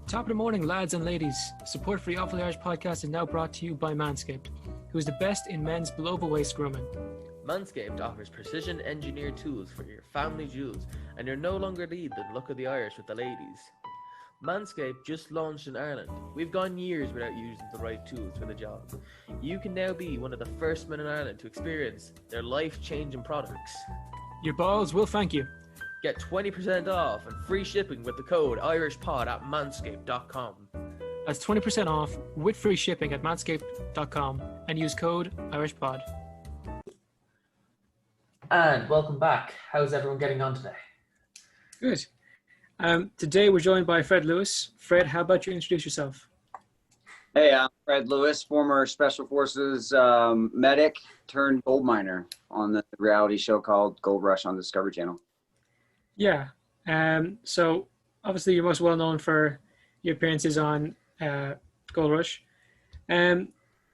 Top of the morning, lads and ladies. Support for the Awfully Irish podcast is now brought to you by Manscaped, who is the best in men's below-the-waist grooming. Manscaped offers precision-engineered tools for your family jewels, and you're no longer need the look of the Irish with the ladies. Manscaped just launched in Ireland. We've gone years without using the right tools for the job. You can now be one of the first men in Ireland to experience their life-changing products. Your balls will thank you. Get 20% off and free shipping with the code IrishPod at manscaped.com. That's 20% off with free shipping at manscaped.com and use code IrishPod. And welcome back. How's everyone getting on today? Good. Today we're joined by Fred Lewis. Fred, how about you introduce yourself? Hey, I'm Fred Lewis, former Special Forces medic turned gold miner on the reality show called Gold Rush on Discovery Channel. Yeah. So obviously you're most well known for your appearances on Gold Rush. I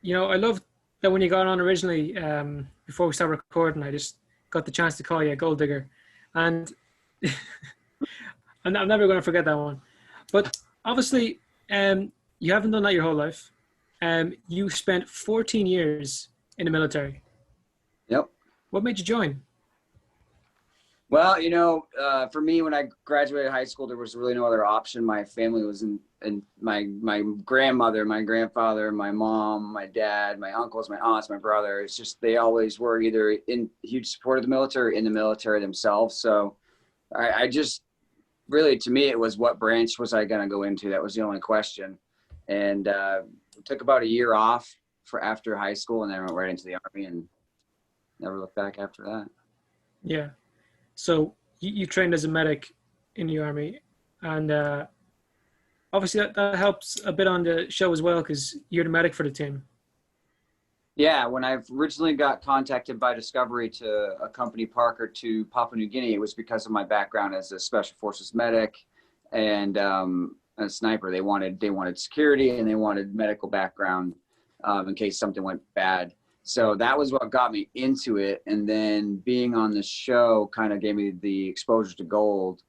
love that when you got on originally, before we started recording, I just got the chance to call you a gold digger. And I'm never going to forget that one. But obviously, you haven't done that your whole life. You spent 14 years in the military. Yep. What made you join? Well, for me, when I graduated high school, there was really no other option. My family was in my grandmother, my grandfather, my mom, my dad, my uncles, my aunts, my brother. It's just they always were either in huge support of the military or in the military themselves. So I just really, to me, it was what branch was I going to go into? That was the only question. And took about a year off for after high school, and then I went right into the Army and never looked back after that. Yeah. So you trained as a medic in the Army, and obviously that helps a bit on the show as well because you're the medic for the team. Yeah, when I originally got contacted by Discovery to accompany Parker to Papua New Guinea, it was because of my background as a Special Forces medic and a sniper. They wanted security and they wanted medical background in case something went bad. So that was what got me into it. And then being on the show kind of gave me the exposure to gold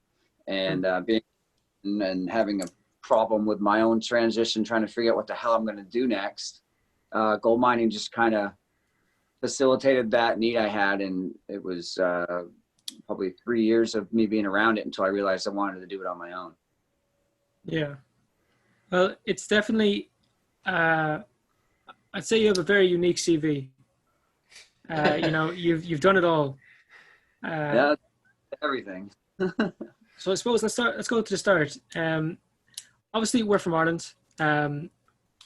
and and having a problem with my own transition, trying to figure out what the hell I'm going to do next. Gold mining just kind of facilitated that need I had. And it was probably 3 years of me being around it until I realized I wanted to do it on my own. Yeah. Well, it's definitely, I'd say you have a very unique CV. You've done it all. Yeah, everything. So I suppose let's go to the start. Obviously we're from Ireland.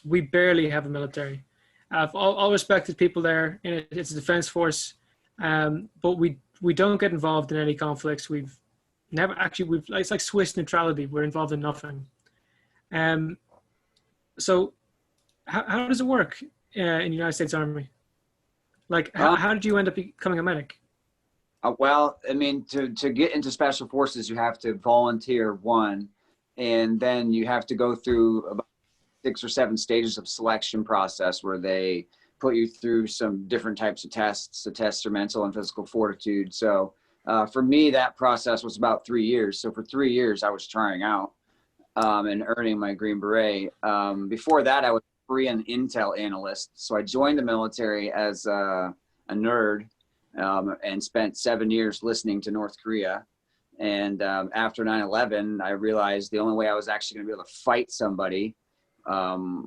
We barely have a military. I've all respected people there. It's a defense force, but we don't get involved in any conflicts. It's like Swiss neutrality. We're involved in nothing. So how does it work in the United States Army? Like, how did you end up becoming a medic? Well, I mean, to get into Special Forces, you have to volunteer and then you have to go through about 6 or 7 stages of selection process where they put you through some different types of tests to test your mental and physical fortitude. So for me, that process was about 3 years. So for 3 years, I was trying out and earning my Green Beret. Before that, I was a Korean intel analyst. So I joined the military as a nerd and spent 7 years listening to North Korea. And after 9/11, I realized the only way I was actually going to be able to fight somebody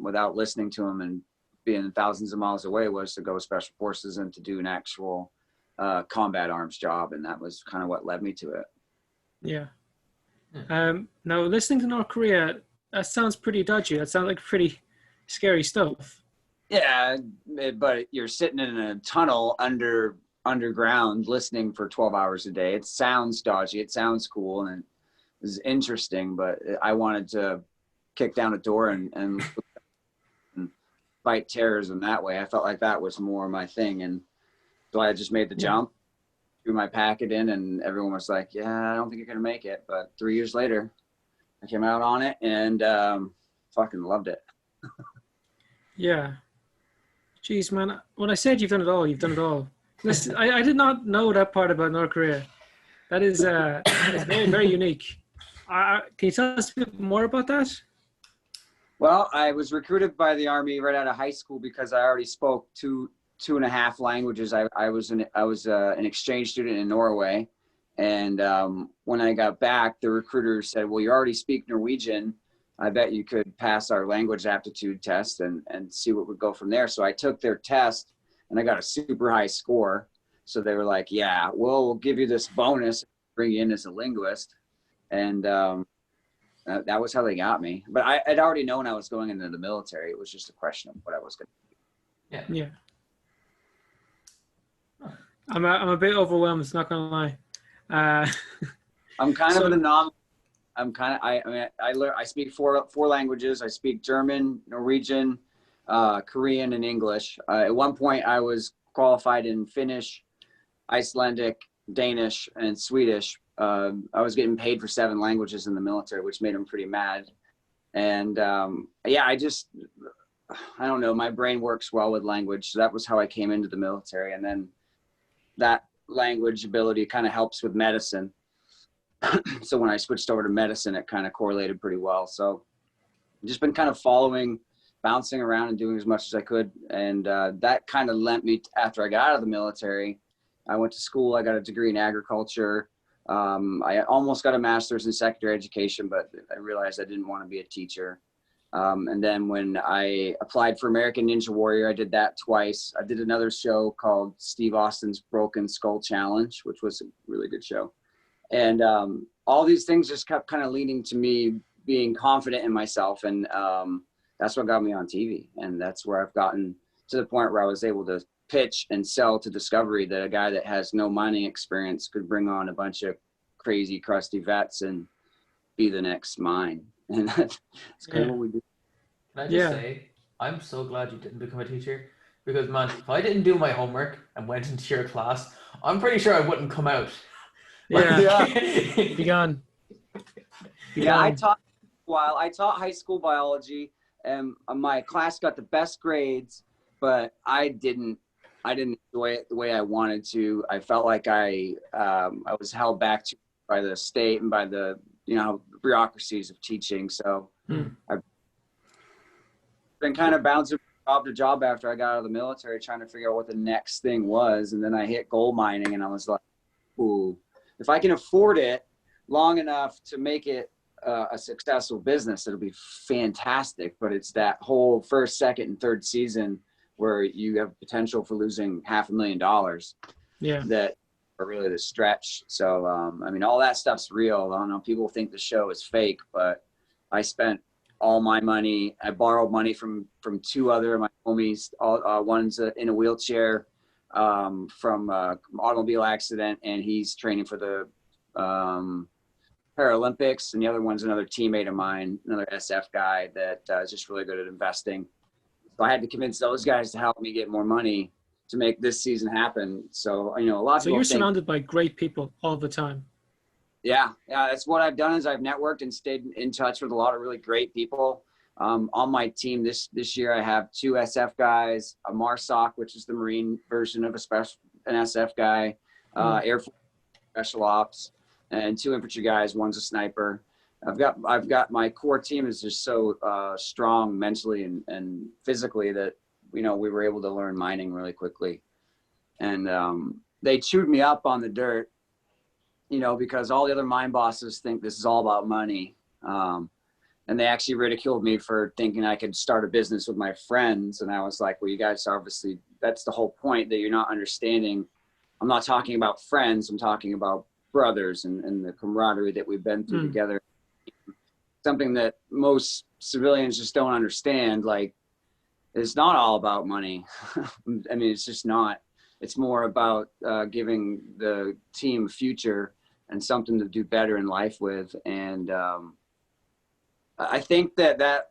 without listening to them and being thousands of miles away was to go Special Forces and to do an actual combat arms job. And that was kind of what led me to it. Yeah. Now, listening to North Korea, that sounds pretty dodgy. That sounds like pretty scary stuff. Yeah, but you're sitting in a tunnel underground listening for 12 hours a day. It sounds dodgy. It sounds cool. And it was interesting, but I wanted to kick down a door and fight terrorism that way. I felt like that was more my thing. And so I just made the jump, threw my packet in, and everyone was like, yeah, I don't think you're going to make it. But 3 years later, I came out on it and fucking loved it. Yeah. Jeez, man. When I said you've done it all, you've done it all. Listen, I did not know that part about North Korea. That is very, very unique. Can you tell us a bit more about that? Well, I was recruited by the Army right out of high school because I already spoke two and a half languages. I was an exchange student in Norway, and when I got back, the recruiter said, "Well, you already speak Norwegian. I bet you could pass our language aptitude test and see what would go from there." So I took their test, and I got a super high score. So they were like, "Yeah, we'll give you this bonus, bring you in as a linguist," and that was how they got me. But I'd already known I was going into the military. It was just a question of what I was going Yeah. Yeah. I'm a bit overwhelmed. It's not gonna lie. I'm kind So- of an anomaly. I speak four languages. I speak German, Norwegian, Korean, and English. At one point, I was qualified in Finnish, Icelandic, Danish, and Swedish. I was getting paid for 7 languages in the military, which made them pretty mad. And yeah, I don't know. My brain works well with language. So that was how I came into the military. And then that language ability kind of helps with medicine. So when I switched over to medicine, it kind of correlated pretty well. So I've just been kind of bouncing around and doing as much as I could. And that kind of lent me, after I got out of the military, I went to school. I got a degree in agriculture. I almost got a master's in secondary education, but I realized I didn't want to be a teacher. And then when I applied for American Ninja Warrior, I did that twice. I did another show called Steve Austin's Broken Skull Challenge, which was a really good show. And all these things just kept kind of leading to me being confident in myself. And that's what got me on TV. And that's where I've gotten to the point where I was able to pitch and sell to Discovery that a guy that has no mining experience could bring on a bunch of crazy, crusty vets and be the next mine. And that's kind of what we do. Can I just say, I'm so glad you didn't become a teacher, because man, if I didn't do my homework and went into your class, I'm pretty sure I wouldn't come out. Yeah. Be gone. Yeah, I taught high school biology, and my class got the best grades, but I didn't enjoy it the way I wanted to. I felt like I was held back by the state and by the bureaucracies of teaching. So I've been kind of bouncing from job to job after I got out of the military, trying to figure out what the next thing was. And then I hit gold mining, and I was like, ooh, if I can afford it long enough to make it a successful business, it'll be fantastic. But it's that whole first, second, and third season where you have potential for losing $500,000. Yeah. That are really the stretch. So, I mean, all that stuff's real. I don't know. People think the show is fake, but I spent all my money. I borrowed money from 2 other of my homies. One's in a wheelchair from an automobile accident, and he's training for the Paralympics. And the other one's another teammate of mine, another SF guy that is just really good at investing. So I had to convince those guys to help me get more money to make this season happen. So, a lot of So you're surrounded by great people all the time. Yeah. That's what I've done is I've networked and stayed in touch with a lot of really great people. On my team this year, I have 2 SF guys, a MARSOC, which is the Marine version of an SF guy, Air Force Special Ops, and 2 infantry guys. One's a sniper. I've got my core team is just so strong mentally and physically that we were able to learn mining really quickly. And they chewed me up on the dirt, because all the other mine bosses think this is all about money. And they actually ridiculed me for thinking I could start a business with my friends. And I was like, well, you guys obviously, that's the whole point, that you're not understanding. I'm not talking about friends. I'm talking about brothers and the camaraderie that we've been through together. Something that most civilians just don't understand. Like, it's not all about money. I mean, it's just not. It's more about giving the team a future and something to do better in life with. And I think that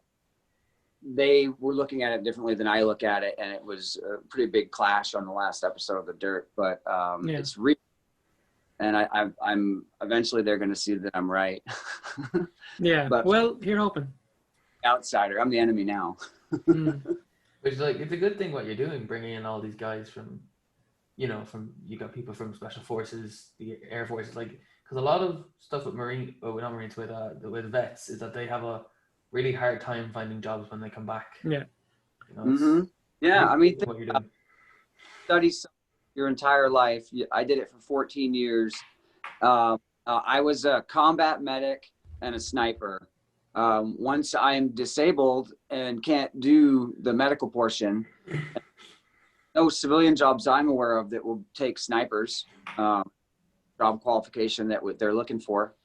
they were looking at it differently than I look at it. And it was a pretty big clash on the last episode of The Dirt. But it's real. And I'm eventually they're going to see that I'm right. Yeah. But well, you're hoping. Outsider. I'm the enemy now. Which, like, it's a good thing what you're doing, bringing in all these guys from you got people from Special Forces, the Air Force, like, because a lot of stuff with not Marines, with vets, is that they have a really hard time finding jobs when they come back. Yeah. You know, it's Yeah, I mean, think what you're doing. study your entire life. I did it for 14 years. I was a combat medic and a sniper. Once I am disabled and can't do the medical portion, no civilian jobs I'm aware of that will take snipers, job qualification that they're looking for.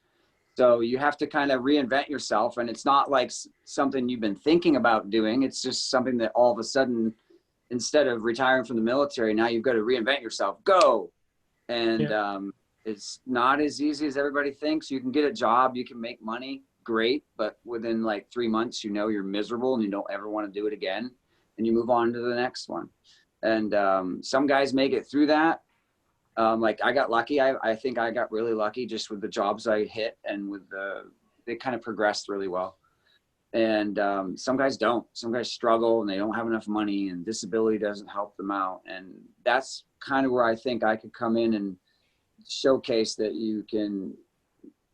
So you have to kind of reinvent yourself, and it's not like something you've been thinking about doing. It's just something that all of a sudden, instead of retiring from the military, now you've got to reinvent yourself. Go. And it's not as easy as everybody thinks. You can get a job, you can make money, great, but within like 3 months, you know you're miserable and you don't ever want to do it again, and you move on to the next one. And some guys make it through that. Like I got lucky. I think I got really lucky just with the jobs I hit, and with they kind of progressed really well. And some guys don't. Some guys struggle and they don't have enough money, and disability doesn't help them out. And that's kind of where I think I could come in and showcase that you can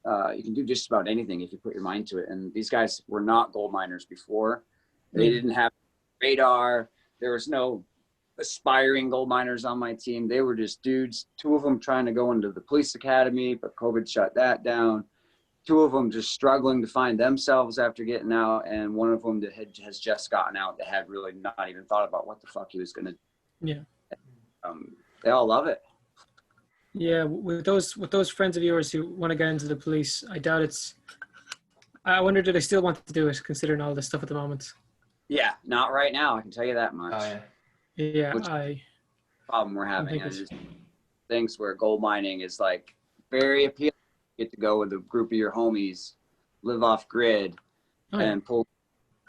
do just about anything if you put your mind to it. And these guys were not gold miners before. They didn't have radar. There was no aspiring gold miners on my team. They were just dudes, 2 of them trying to go into the police academy, but COVID shut that down. 2 of them just struggling to find themselves after getting out, and 1 of them that has just gotten out that had really not even thought about what the fuck he was going to do. Yeah. They all love it. Yeah, with those friends of yours who want to get into the police, I doubt it's. I wonder, do they still want to do it, considering all this stuff at the moment? Yeah, not right now. I can tell you that much. Oh, yeah. Yeah, Which problem we're having. I just things where gold mining is like very appealing. You get to go with a group of your homies, live off grid, and pull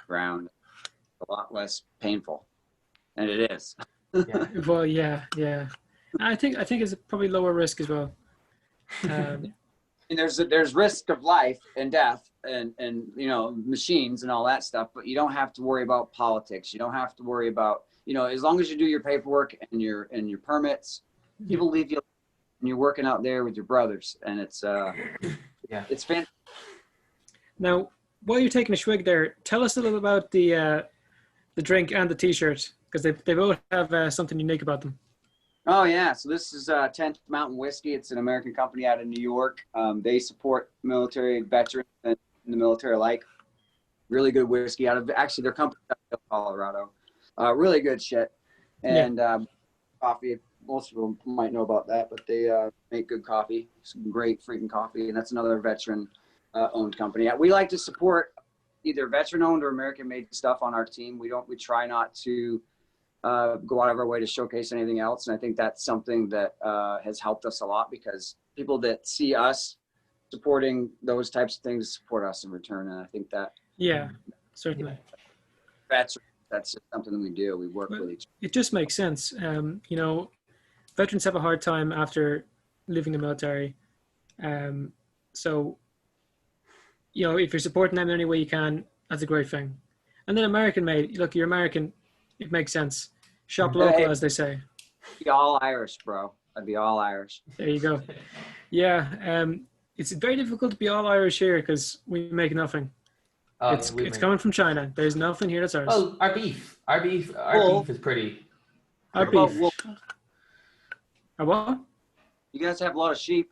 ground. A lot less painful, and it is. Yeah. Well, yeah. I think it's probably lower risk as well. And there's risk of life and death and you know, machines and all that stuff, but you don't have to worry about politics. You don't have to worry about, you know, as long as you do your paperwork and your permits, people leave you and you're working out there with your brothers, and it's it's fantastic. Now, while you're taking a swig there, tell us a little about the drink and the t-shirt, because they both have something unique about them. Oh yeah, so this is 10th Mountain Whiskey. It's an American company out of New York. They support military veterans and the military alike. Really good whiskey out of, actually their company out of Colorado. Really good shit. And coffee, most of them might know about that, but they make good coffee, some great freaking coffee, and that's another veteran owned company. We like to support either veteran owned or American made stuff on our team. We try not to go out of our way to showcase anything else. And I think that's something that has helped us a lot, because people that see us supporting those types of things support us in return. And I think that certainly that's just something that we do. We work with each other. It just makes sense. You know, veterans have a hard time after leaving the military. So, you know, if you're supporting them in any way you can, that's a great thing. And then American made, look, you're American, it makes sense. Shop local, as they say. I'd be all Irish, bro. I'd be all Irish. There you go. Yeah, it's very difficult to be all Irish here because we make nothing. It's coming from China. There's nothing here that's ours. Well, our beef is pretty. Our beef. Our what? You guys have a lot of sheep.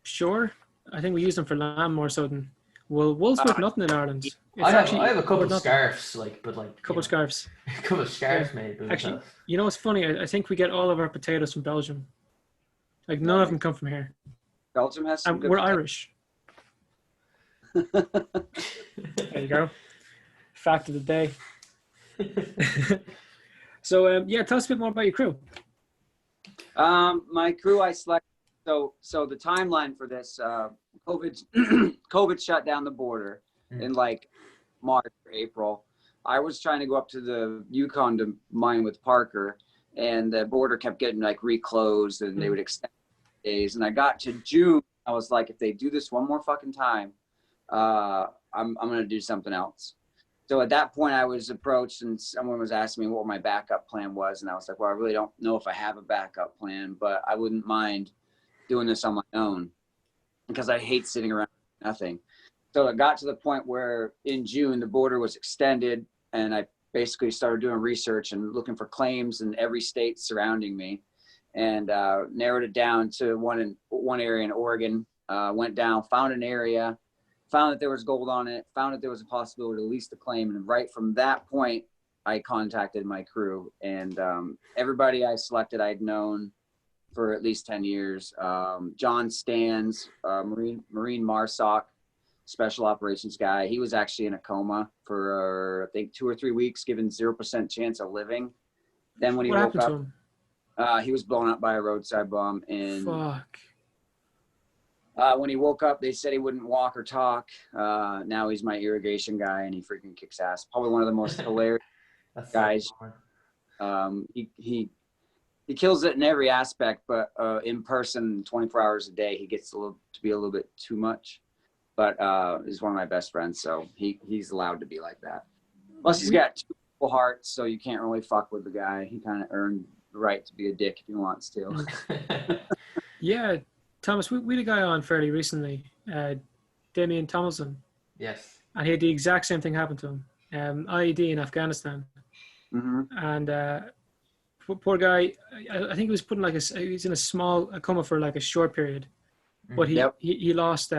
Sure. I think we use them for lamb more so than wool. Wool's worth nothing in Ireland. I have a couple of scarves, a couple of scarves. A couple of scarves made. Actually, you know what's funny? I think we get all of our potatoes from Belgium. Like none of them come from here. Belgium has some good we're potatoes. Irish. There you go. Fact of the day. So tell us a bit more about your crew. My crew I selected. So the timeline for this, COVID shut down the border in like March or April. I was trying to go up to the Yukon to mine with Parker, and the border kept getting like reclosed, and they would extend days. And I got to June. I was like, if they do this one more fucking time, I'm gonna do something else. So at that point, I was approached, and someone was asking me what my backup plan was, and I was like, well, I really don't know if I have a backup plan, but I wouldn't mind doing this on my own, because I hate sitting around nothing. So it got to the point where in June, the border was extended, and I basically started doing research and looking for claims in every state surrounding me, and narrowed it down to one area in Oregon. Went down, found an area, found that there was gold on it, found that there was a possibility to lease the claim. And right from that point, I contacted my crew, and everybody I selected I'd known for at least 10 years. John Stans, Marine Marsoc, special operations guy. He was actually in a coma for, I think, 2 or 3 weeks, given 0% chance of living. Then when he What woke happened up, to him? he was blown up by a roadside bomb. And Fuck. when he woke up, they said he wouldn't walk or talk. Now he's my irrigation guy, and he freaking kicks ass. Probably one of the most hilarious guys. He kills it in every aspect, but in person, 24 hours a day, he gets to be a little bit too much. But he's one of my best friends, so he's allowed to be like that. Plus, he's got 2 equal hearts, so you can't really fuck with the guy. He kind of earned the right to be a dick if he wants to. Yeah, Thomas, we had a guy on fairly recently, Damien Thompson. Yes. And he had the exact same thing happen to him. IED in Afghanistan. Mm-hmm. And poor guy, I think he was put in he was in a coma for like a short period. But he lost,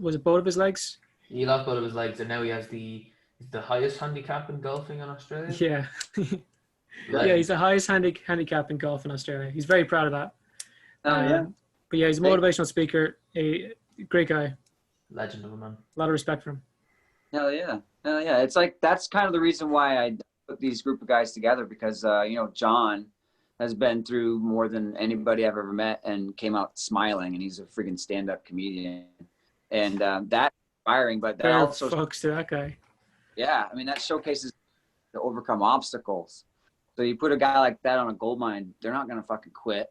was it both of his legs? He lost both of his legs, and now he has the highest handicap in golfing in Australia. Yeah. Yeah, he's the highest handicap in golf in Australia. He's very proud of that. But yeah, he's a motivational speaker, a great guy. Legend of a man. A lot of respect for him. Hell yeah. It's like, that's kind of the reason why I put these group of guys together, because, John has been through more than anybody I've ever met and came out smiling, and he's a freaking stand-up comedian. And that's inspiring, but that also fucks to that guy. Yeah, I mean, that showcases to overcome obstacles. So you put a guy like that on a gold mine, they're not going to fucking quit.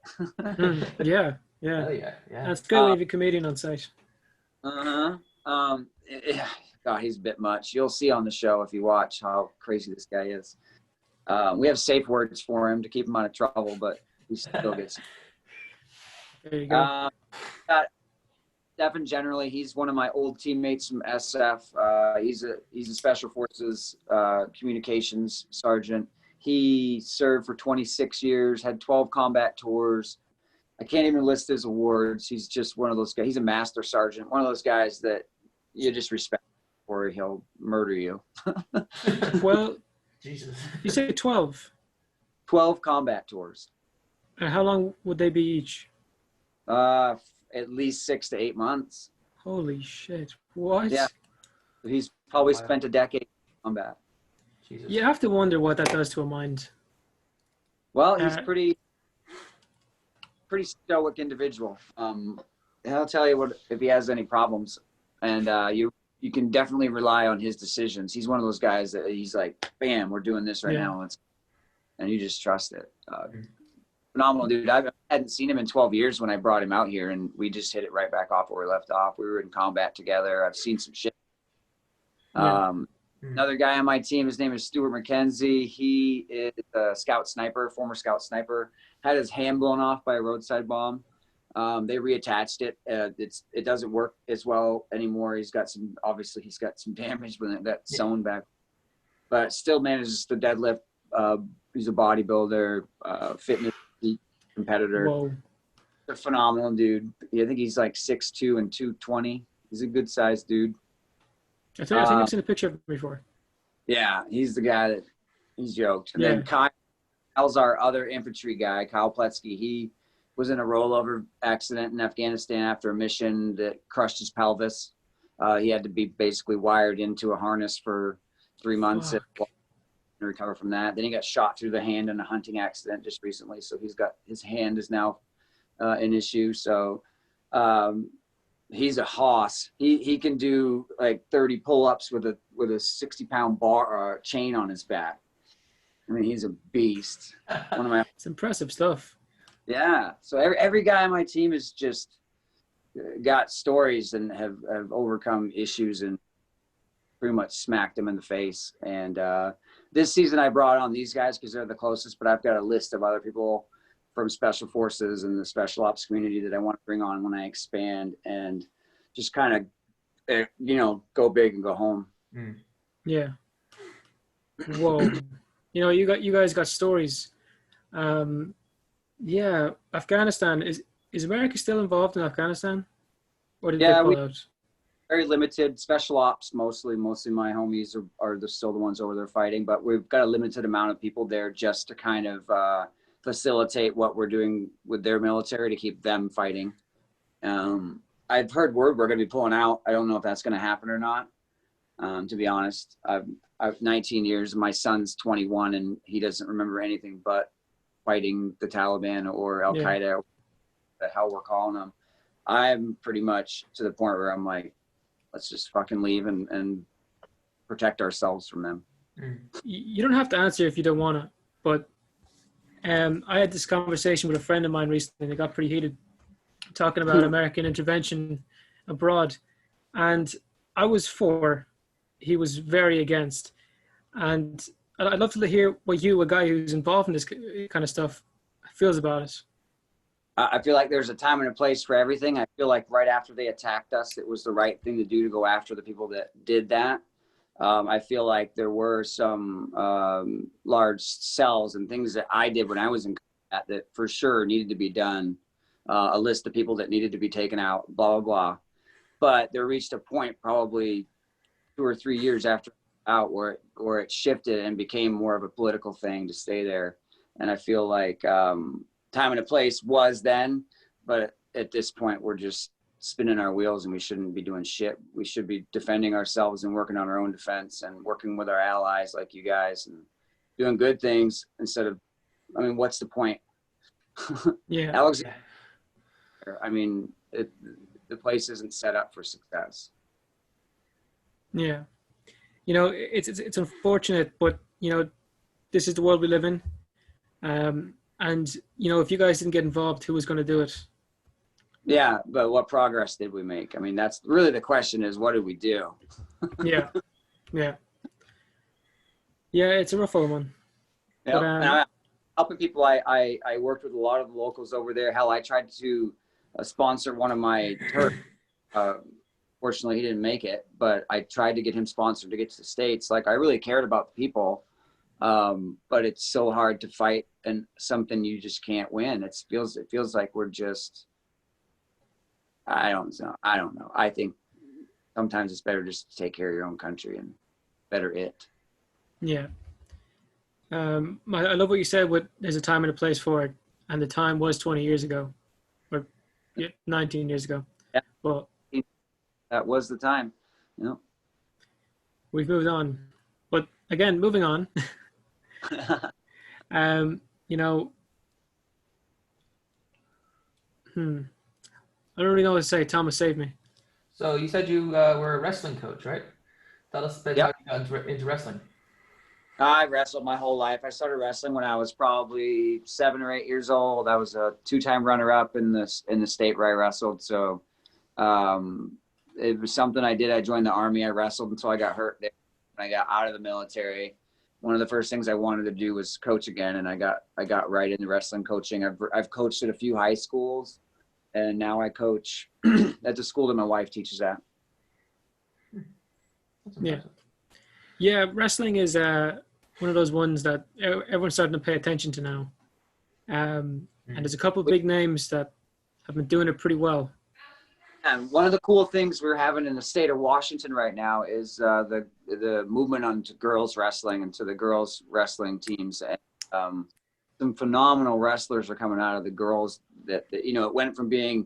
Yeah. Hell yeah. That's good to leave a comedian on site. God, he's a bit much. You'll see on the show if you watch how crazy this guy is. We have safe words for him to keep him out of trouble, but he still gets. There you go. Stefan, generally, he's one of my old teammates from SF. He's a Special Forces communications sergeant. He served for 26 years, had 12 combat tours. I can't even list his awards. He's just one of those guys. He's a master sergeant, one of those guys that you just respect, or he'll murder you. Well, Jesus. You say 12? 12 combat tours. And how long would they be each? At least 6 to 8 months. Holy shit. What? Yeah. He's probably spent a decade in combat. Jesus. You have to wonder what that does to a mind. Well, he's pretty stoic individual. He'll tell you what if he has any problems, and you can definitely rely on his decisions. He's one of those guys that he's like, bam, we're doing this right now, and you just trust it. Phenomenal dude. I hadn't seen him in 12 years when I brought him out here, and we just hit it right back off where we left off. We were in combat together. I've seen some shit. Another guy on my team, his name is Stuart Mckenzie. He is a former scout sniper, had his hand blown off by a roadside bomb. They reattached it. It doesn't work as well anymore. He's got some damage with it that's sewn back, but still manages to deadlift. He's a bodybuilder, fitness competitor. Whoa. A phenomenal dude. I think he's like 6'2" and 220. He's a good sized dude. I think I've seen a picture of him before. Yeah, he's the guy that he's joked. And then Kyle's our other infantry guy, Kyle Pletsky. He was in a rollover accident in Afghanistan after a mission that crushed his pelvis. He had to be basically wired into a harness for 3 months to recover from that. Then he got shot through the hand in a hunting accident just recently. So his hand is now an issue. So he's a hoss. He can do like 30 pull-ups with a 60-pound bar chain on his back. I mean, he's a beast. It's impressive stuff. Yeah. So every guy on my team has just got stories and have overcome issues and pretty much smacked them in the face. And this season I brought on these guys because they're the closest, but I've got a list of other people from Special Forces and the Special Ops community that I want to bring on when I expand and just kind of go big and go home. Yeah. Whoa. You guys got stories. Yeah, Afghanistan, is America still involved in Afghanistan, or did they Yeah, pull out? very limited. Special ops mostly. Mostly my homies are still the ones over there fighting, but we've got a limited amount of people there just to kind of facilitate what we're doing with their military to keep them fighting. I've heard word we're going to be pulling out. I don't know if that's going to happen or not. To be honest, I've 19 years. My son's 21, and he doesn't remember anything but fighting the Taliban or Al Qaeda, the hell we're calling them. I'm pretty much to the point where I'm like, let's just fucking leave and protect ourselves from them. You don't have to answer if you don't want to, but I had this conversation with a friend of mine recently, and it got pretty heated, talking about American intervention abroad. And I was for, he was very against. And I'd love to hear what you, a guy who's involved in this kind of stuff, feels about it. I feel like there's a time and a place for everything. I feel like right after they attacked us, it was the right thing to do to go after the people that did that. I feel like there were some large cells and things that I did when I was in combat that for sure needed to be done. A list of people that needed to be taken out, blah, blah, blah. But there reached a point probably 2 or 3 years after out where it shifted and became more of a political thing to stay there. And I feel like time and a place was then, but at this point we're just spinning our wheels and we shouldn't be doing shit. We should be defending ourselves and working on our own defense and working with our allies like you guys and doing good things instead of, I mean, what's the point? Yeah. Alexander, I mean, the place isn't set up for success. Yeah. It's unfortunate, but, this is the world we live in. And, if you guys didn't get involved, who was going to do it? Yeah, but what progress did we make? I mean, that's really the question is, what did we do? Yeah. Yeah, it's a rough old one. Yeah, But, helping people, I worked with a lot of the locals over there. Hell, I tried to sponsor one of my Turks. Fortunately, he didn't make it, but I tried to get him sponsored to get to the States. Like, I really cared about the people, but it's so hard to fight and something you just can't win. It feels like we're just, I don't know. I think sometimes it's better just to take care of your own country and better it. Yeah. I love what you said. There's a time and a place for it, and the time was 20 years ago, or 19 years ago. Yeah. Well, that was the time. We've moved on, but again, moving on. I don't really know what to say. Thomas, save me. So you said you were a wrestling coach, right? Tell us about how you got into wrestling. I wrestled my whole life. I started wrestling when I was probably 7 or 8 years old. I was a 2-time runner-up in the state where I wrestled. So it was something I did. I joined the Army. I wrestled until I got hurt there. When I got out of the military, one of the first things I wanted to do was coach again, and I got right into wrestling coaching. I've coached at a few high schools, and now I coach at the school that my wife teaches at. Yeah, wrestling is one of those ones that everyone's starting to pay attention to now. And there's a couple of big names that have been doing it pretty well. And one of the cool things we're having in the state of Washington right now is the movement onto girls wrestling and to the girls wrestling teams. And, some phenomenal wrestlers are coming out of the girls that it went from being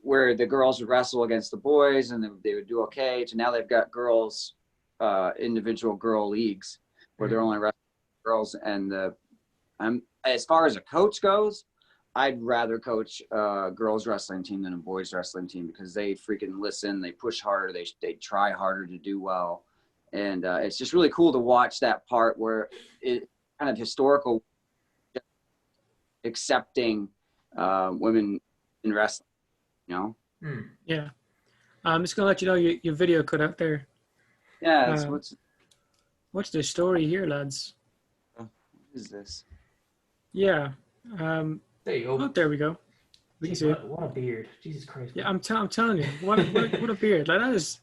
where the girls would wrestle against the boys and they would do okay to now they've got girls, individual girl leagues where they're only wrestling girls. And as far as a coach goes, I'd rather coach a girls wrestling team than a boys wrestling team because they freaking listen, they push harder, they try harder to do well. And it's just really cool to watch that part where it kind of historical accepting women in wrestling, Yeah. I'm just gonna let you know your video cut out there. Yeah. What's the story here, lads? What is this? Yeah. There you go. Oh, there we go. We can see it. What a beard! Jesus Christ! Yeah, I'm telling you, what a beard! Like that is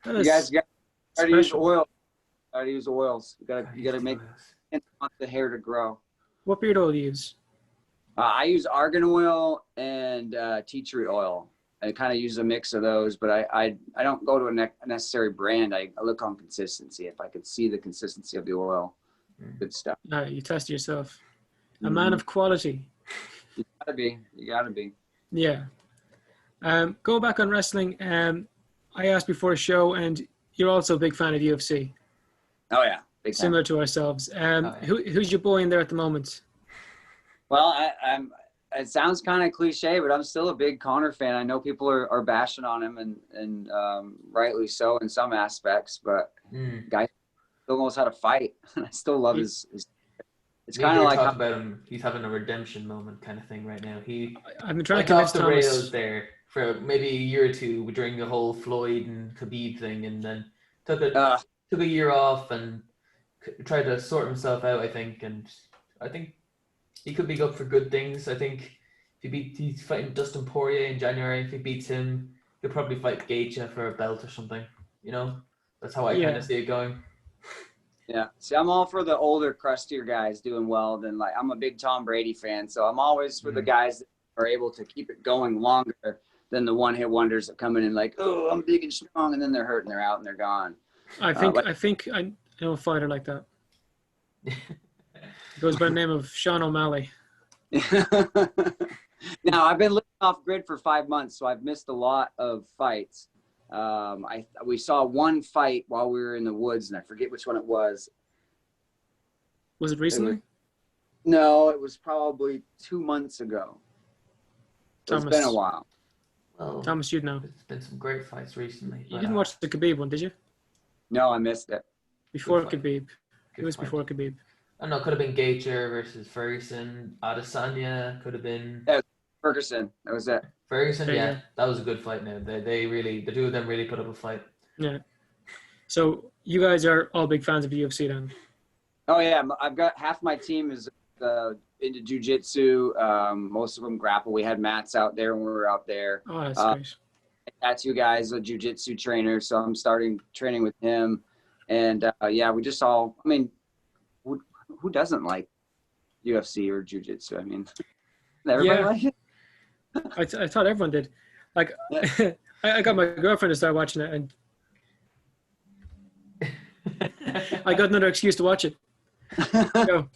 That You guys is gotta use special. oil. Gotta use oils. You gotta make want the hair to grow. What beard oil do you use? I use argan oil and tea tree oil. I kind of use a mix of those, but I don't go to a necessary brand. I look on consistency. If I could see the consistency of the oil, good stuff. You test yourself. A Mm-hmm. man of quality. You gotta be. You gotta be. Yeah. Go back on wrestling. I asked before a show, and you're also a big fan of UFC. Oh yeah, big time. Similar to ourselves. Who's your boy in there at the moment? Well, I'm. It sounds kind of cliche, but I'm still a big Connor fan. I know people are bashing on him, and rightly so in some aspects. But guy still knows how to fight. I still love his. It's kind of like talking about him. He's having a redemption moment kind of thing right now. I've been trying to convince convince off the Thomas rails there for maybe a year or two during the whole Floyd and Khabib thing, and then took a year off and tried to sort himself out. I think he could be up for good things. I think if he's fighting Dustin Poirier in January. If he beats him, he'll probably fight Gaethje for a belt or something. You know, that's how I kind of see it going. Yeah. See, I'm all for the older, crustier guys doing well. Than like I'm a big Tom Brady fan, so I'm always for the guys that are able to keep it going longer than the one-hit wonders that come in and like, oh, I'm big and strong, and then they're hurt and they're out and they're gone. I think I know a fighter like that. He goes by the name of Sean O'Malley. Now, I've been living off grid for 5 months, so I've missed a lot of fights. We saw one fight while we were in the woods, and I forget which one it was. Was it recently? No, it was probably 2 months ago. It's been a while. Well, Thomas, you'd know. It's been some great fights recently. You didn't watch the Khabib one, did you? No, I missed it. Before Khabib. It was before Khabib. I don't know, could have been Gaethje versus Ferguson. Adesanya could have been. Yeah, Ferguson. That was it. Ferguson, yeah, that was a good fight. Now the two of them really put up a fight. Yeah. So you guys are all big fans of the UFC then? Oh yeah, I've got half my team is into jiu-jitsu. Most of them grapple. We had Matt's out there when we were out there. Oh, that's great. Tattoo guy's a jiu-jitsu trainer, so I'm starting training with him. And yeah, we just all. I mean, who doesn't like UFC or jiu-jitsu? I mean, everybody like it. I thought everyone did. Like, I got my girlfriend to start watching it, and I got another excuse to watch it. So,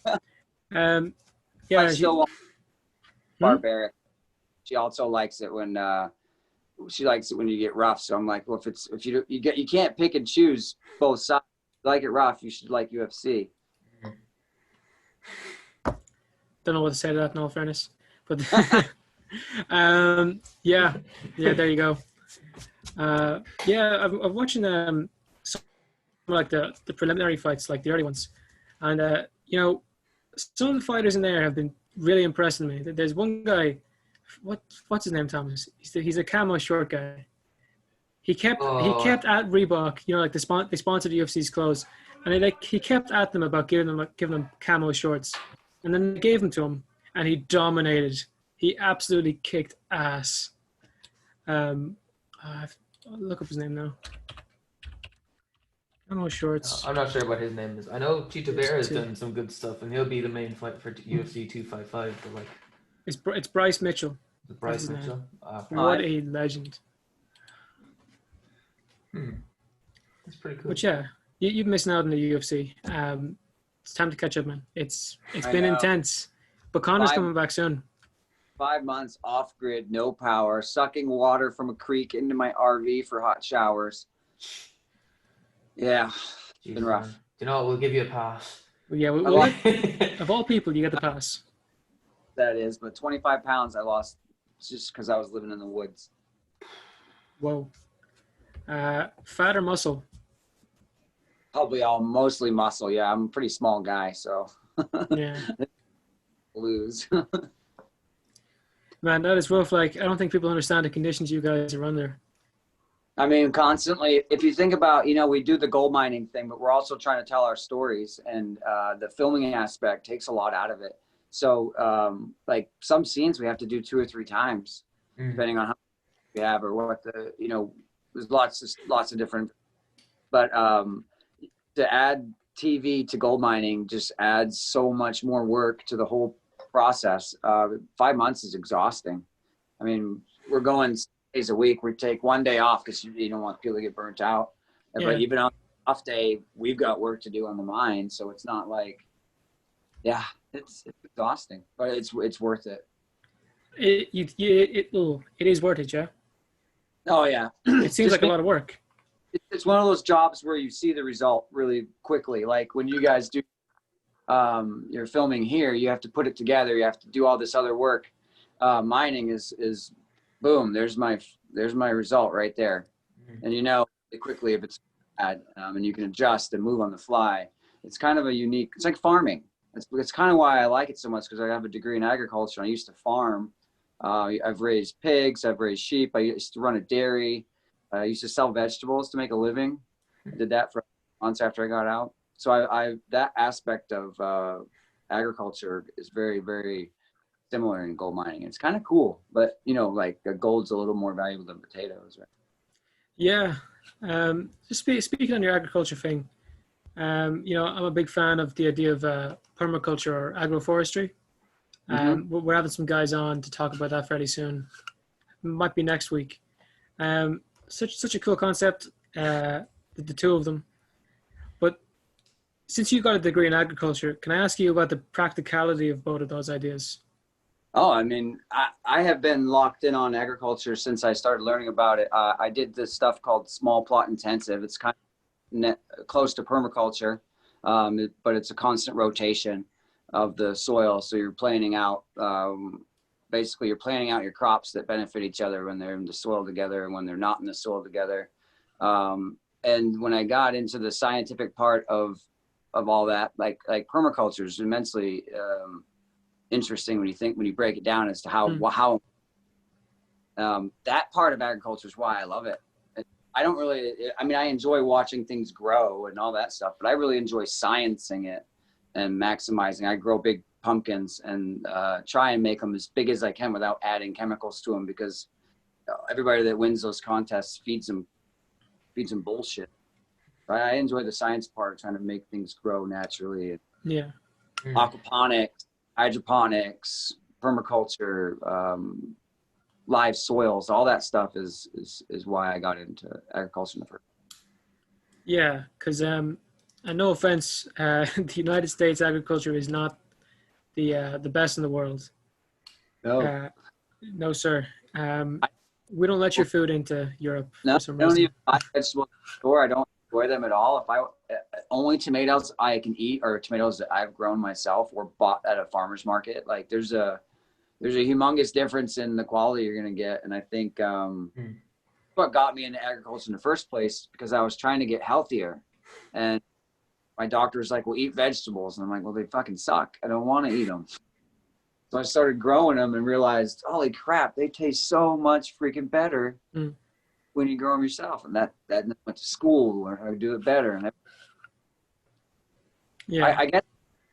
yeah, I still watch Barbaric. She also likes it when you get rough. So I'm like, well, if you can't pick and choose both sides. If you like it rough, you should like UFC. Don't know what to say to that in all fairness, but yeah, there you go. I'm watching some like the preliminary fights, like the early ones, and some of the fighters in there have been really impressing me. There's one guy, what's his name, Thomas? He's a camo short guy. He kept at Reebok, like they sponsored the UFC's clothes, and he kept at them about giving them camo shorts, and then they gave them to him, and he dominated. He absolutely kicked ass. I'll look up his name now. Camo shorts. I'm not sure what his name is. I know Chito Vera has done some good stuff, and he'll be the main fight for UFC 255. But like, it's Bryce Mitchell. Bryce Mitchell. What a legend. That's pretty cool. But yeah, you're missing out on the UFC. It's time to catch up, man. It's been intense. But Connor's coming back soon. 5 months off grid, no power, sucking water from a creek into my RV for hot showers. Yeah, it's been rough. You know what? We'll give you a pass. Well, yeah, of all people, you get the pass. That is, but 25 pounds I lost just because I was living in the woods. Whoa. Fat or muscle? Probably mostly muscle. Yeah, I'm a pretty small guy, so yeah. Lose. Man, that is rough. Like, I don't think people understand the conditions you guys are under. I mean, constantly, if you think about, we do the gold mining thing, but we're also trying to tell our stories, and the filming aspect takes a lot out of it. So, like some scenes we have to do 2 or 3 times, depending on how we have or what there's lots of different But to add TV to gold mining just adds so much more work to the whole process. 5 months is exhausting. I mean, we're going 6 days a week. We take one day off because you don't want people to get burnt out. Yeah. But even on an off day, we've got work to do on the mine. So it's not like, yeah, it's exhausting, but it's worth it. It is worth it, yeah. Oh yeah. It seems like a lot of work. It's one of those jobs where you see the result really quickly. Like when you guys do, you're filming here, you have to put it together. You have to do all this other work. Mining is boom. There's my result right there. Mm-hmm. And you know quickly if it's bad, and you can adjust and move on the fly. It's kind of a unique. It's like farming. It's kind of why I like it so much, because I have a degree in agriculture. I used to farm. I've raised pigs. I've raised sheep. I used to run a dairy. I used to sell vegetables to make a living. I did that for months after I got out. So I that aspect of agriculture is very, very similar in gold mining. It's kind of cool, but you know, like gold's a little more valuable than potatoes, right? Yeah. Just speaking on your agriculture thing, you know, I'm a big fan of the idea of permaculture or agroforestry. We're having some guys on to talk about that fairly soon. It might be next week. Such a cool concept, the two of them. But since you got a degree in agriculture, can I ask you about the practicality of both of those ideas? Oh, I mean, I have been locked in on agriculture since I started learning about it. I did this stuff called small plot intensive. It's kind of close to permaculture, but it's a constant rotation of the soil. So you're planning out, basically you're planning out your crops that benefit each other when they're in the soil together and when they're not in the soil together. And when I got into the scientific part of all that, like permaculture is immensely interesting when you break it down as to how that part of agriculture is why I love it. I don't really, I mean, I enjoy watching things grow and all that stuff, but I really enjoy sciencing it and maximizing. I grow big pumpkins and try and make them as big as I can without adding chemicals to them, because everybody that wins those contests feeds them bullshit. Right? I enjoy the science part, trying to make things grow naturally. Yeah. Aquaponics, hydroponics, permaculture, live soils, all that stuff is why I got into agriculture in the first. Yeah, because and no offense, the United States agriculture is not the best in the world. No, no, sir. We don't let your food into Europe. No, for some I don't reason. even buy vegetables at the store. I don't enjoy them at all. Only tomatoes I can eat are tomatoes that I've grown myself or bought at a farmer's market. Like there's a humongous difference in the quality you're going to get. And I think what got me into agriculture in the first place, because I was trying to get healthier, and my doctor was like, well, eat vegetables. And I'm like, well, they fucking suck. I don't want to eat them. So I started growing them and realized, holy crap, they taste so much freaking better when you grow them yourself. And that went to school, learn how to do it better. And I guess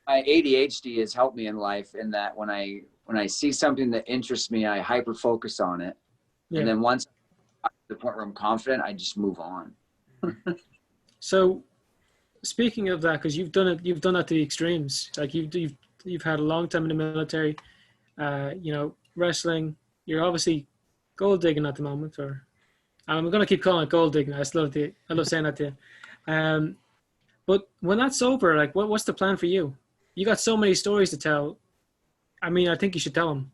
my ADHD has helped me in life, in that when I see something that interests me, I hyper focus on it. Yeah. And then once I get to the point where I'm confident, I just move on. So speaking of that, because you've done that to the extremes. Like you've had a long time in the military, you know, wrestling. You're obviously gold digging at the moment, or I'm going to keep calling it gold digging. I love saying that to you. But when that's over, like what's the plan for you? You got so many stories to tell. I mean, I think you should tell them.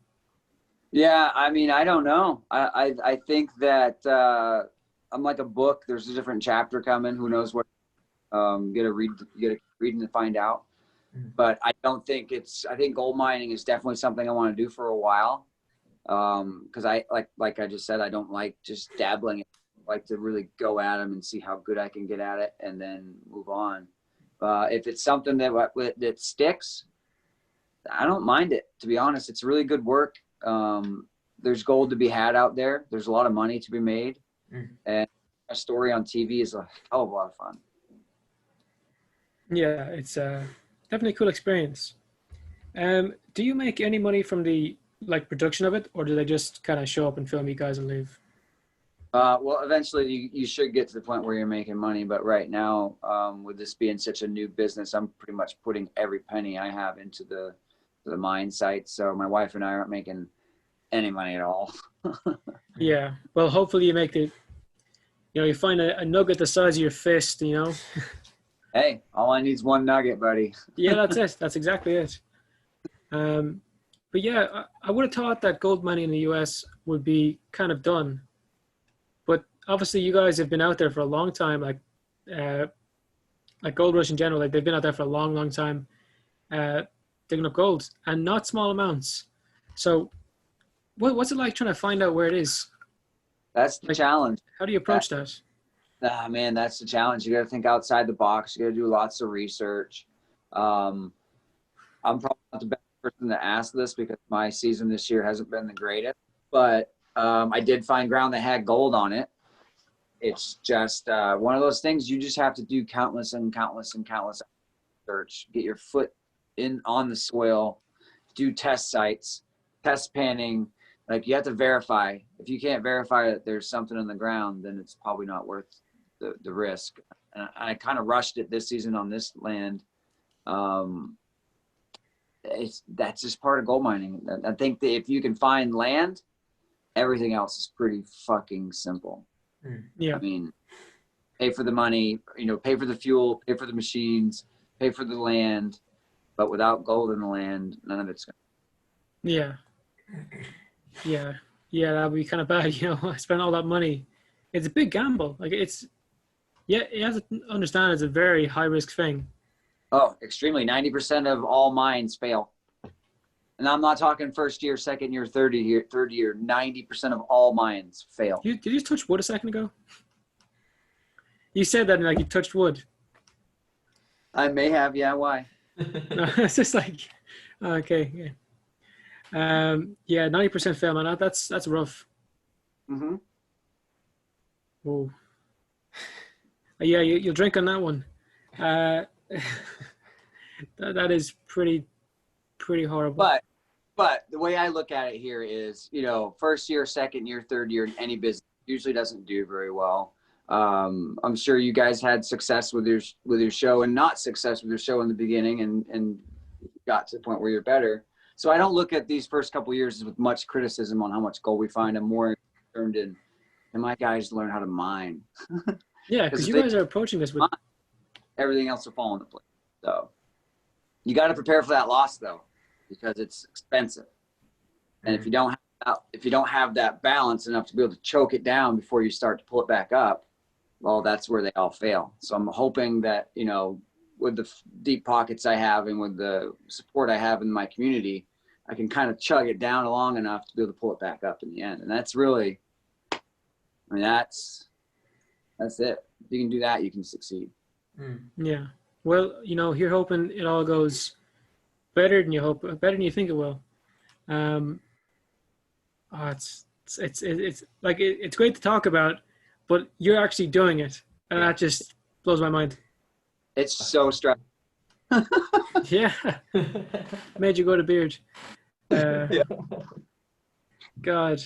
Yeah, I mean, I don't know. I think that I'm like a book. There's a different chapter coming. Who knows what? You gotta read and find out. But I don't think I think gold mining is definitely something I want to do for a while. Because I like I just said, I don't like just dabbling. I like to really go at them and see how good I can get at it, and then move on. If it's something that sticks, I don't mind it. To be honest, it's really good work. There's gold to be had out there. There's a lot of money to be made, and a story on TV is a hell of a lot of fun. Yeah, it's definitely a cool experience. Do you make any money from the production of it, or do they just kind of show up and film you guys and leave? Well, eventually you should get to the point where you're making money. But right now, with this being such a new business, I'm pretty much putting every penny I have into the mine site. So my wife and I aren't making any money at all. Yeah. Well, hopefully you make it. You find a nugget the size of your fist. Hey, all I need is one nugget, buddy. Yeah, that's it. That's exactly it. But yeah, I would have thought that gold mining in the US would be kind of done. But obviously, you guys have been out there for a long time, like Gold Rush in general. Like they've been out there for a long, long time, digging up gold, and not small amounts. So, what's it like trying to find out where it is? That's the challenge. How do you approach that? Man, that's the challenge. You got to think outside the box. You got to do lots of research. I'm probably not the best person to ask this because my season this year hasn't been the greatest, but I did find ground that had gold on it. It's just one of those things you just have to do countless and countless and countless research. Get your foot in on the soil, do test sites, test panning. Like you have to verify. If you can't verify that there's something in the ground, then it's probably not worth the risk. And I kind of rushed it this season on this land. That's just part of gold mining. I think that if you can find land, everything else is pretty fucking simple. Yeah. I mean, pay for the money, pay for the fuel, pay for the machines, pay for the land, but without gold in the land, none of it's gonna. Yeah, that would be kind of bad. I spent all that money. It's a big gamble. Like you have to understand it's a very high risk thing. Oh, extremely. 90% of all mines fail. And I'm not talking first year, second year, third year. 90% of all mines fail. Did you just touch wood a second ago? You said that like you touched wood. I may have, yeah. Why? No, it's just like, okay, yeah. 90% fail, man. That's rough. Mm-hmm. Oh. Yeah, you'll drink on that one. That is pretty horrible. But the way I look at it here is, first year, second year, third year in any business usually doesn't do very well. I'm sure you guys had success with your show and not success with your show in the beginning and got to the point where you're better. So I don't look at these first couple of years with much criticism on how much gold we find. I'm more concerned in my guys learn how to mine. Yeah, because you guys are approaching this with everything else will fall into place. So you got to prepare for that loss though, because it's expensive. And if you don't have that balance enough to be able to choke it down before you start to pull it back up, well, that's where they all fail. So I'm hoping that, with the deep pockets I have and with the support I have in my community, I can kind of chug it down long enough to be able to pull it back up in the end. And that's really, that's it. If you can do that, you can succeed. Yeah. Well, you're hoping it all goes better than you think it will. It's like it's great to talk about, but you're actually doing it, and that just blows my mind. It's so stressful. Yeah. Made you go to beard. Yeah. God,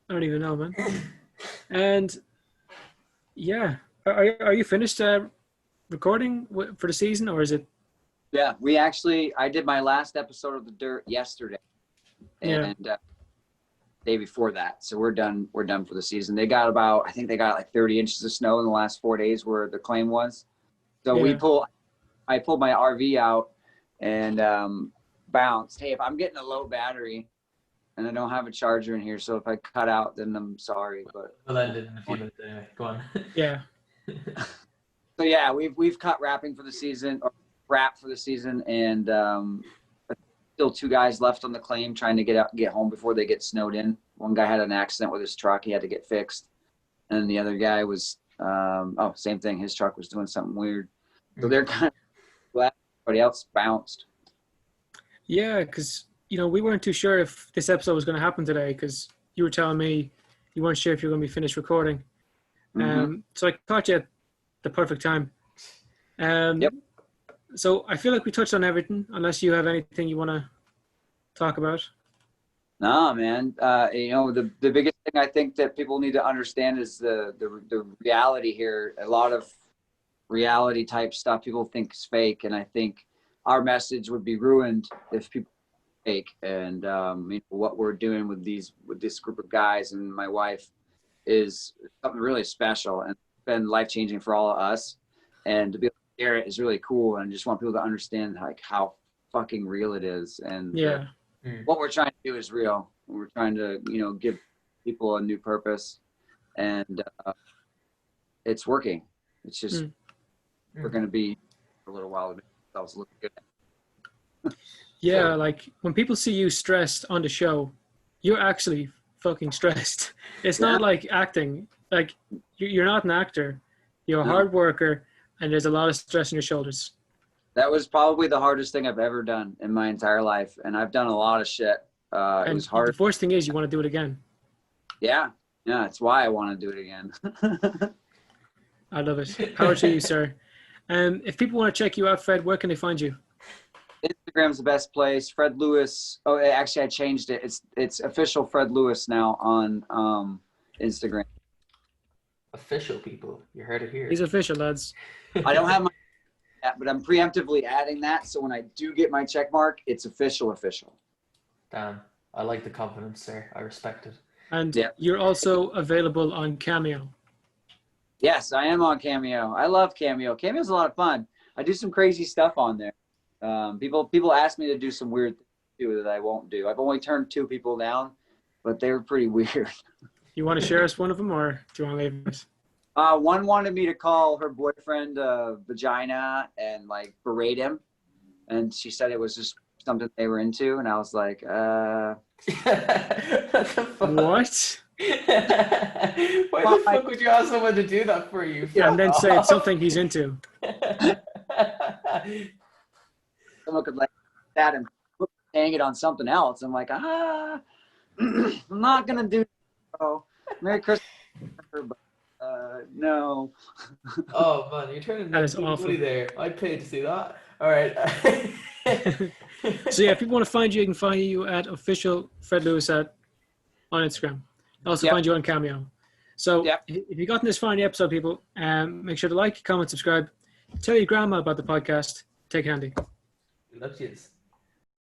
I don't even know, man. And yeah, are you finished recording for the season, or is it? Yeah, I did my last episode of The Dirt yesterday, and day before that. So we're done for the season. I think they got like 30 inches of snow in the last 4 days where the claim was. So I pulled my RV out and bounced. Hey, if I'm getting a low battery and I don't have a charger in here, so if I cut out, then I'm sorry. But we'll end it in a few minutes anyway. Go on. Yeah. So yeah, we've cut wrapping for the season, or wrap for the season, and still 2 guys left on the claim trying to get home before they get snowed in. One guy had an accident with his truck; he had to get fixed, and the other guy was same thing. His truck was doing something weird. So they're kind of glad everybody else bounced. Yeah, because we weren't too sure if this episode was going to happen today, because you were telling me you weren't sure if you were going to be finished recording. So I caught you at the perfect time. Yep. So I feel like we touched on everything, unless you have anything you want to talk about. No, man. The biggest thing I think that people need to understand is the reality here. A lot of reality type stuff people think is fake, and I think our message would be ruined if people fake. And what we're doing with this group of guys and my wife is something really special and been life changing for all of us. And to be able to share it is really cool. And I just want people to understand like how fucking real it is. And what we're trying to do is real. We're trying to, give people a new purpose, and it's working. It's just we're going to be for a little while to make ourselves look good. Yeah, like when people see you stressed on the show, you're actually fucking stressed. It's not like acting. Like you're not an actor. You're a hard worker, and there's a lot of stress on your shoulders. That was probably the hardest thing I've ever done in my entire life, and I've done a lot of shit. It was hard. The first thing is you want to do it again. Yeah, that's why I want to do it again. I love it. Power to you, sir. If people want to check you out, Fred, where can they find you? Instagram's the best place. Fred Lewis. Oh, actually, I changed it. It's official Fred Lewis now on Instagram. Official, people. You heard it here. He's official, lads. I don't have my but I'm preemptively adding that, so when I do get my check mark, it's official. Damn, I like the confidence, sir. I respect it. And you're also available on Cameo. Yes, I am on Cameo. I love Cameo. Cameo's a lot of fun. I do some crazy stuff on there. People ask me to do some weird things too that I won't do. I've only turned 2 people down, but they were pretty weird. You want to share us one of them, or do you want to leave it? One wanted me to call her boyfriend vagina and like berate him, and she said it was just something they were into, and I was like, What? Why the fuck would you ask someone to do that for you? Yeah, and then say it's something he's into. Someone could like that and hang it on something else. I'm like, I'm not gonna do. Oh, Merry Christmas, but no. Oh man, you're turning that is into awful. money there. I'd pay to see that. All right. So yeah, if people want to find you, can find you at official Fred Lewis on Instagram. Also find you on Cameo. So if you've gotten this far in the episode, people, make sure to like, comment, subscribe. Tell your grandma about the podcast. Take it handy. Love yous.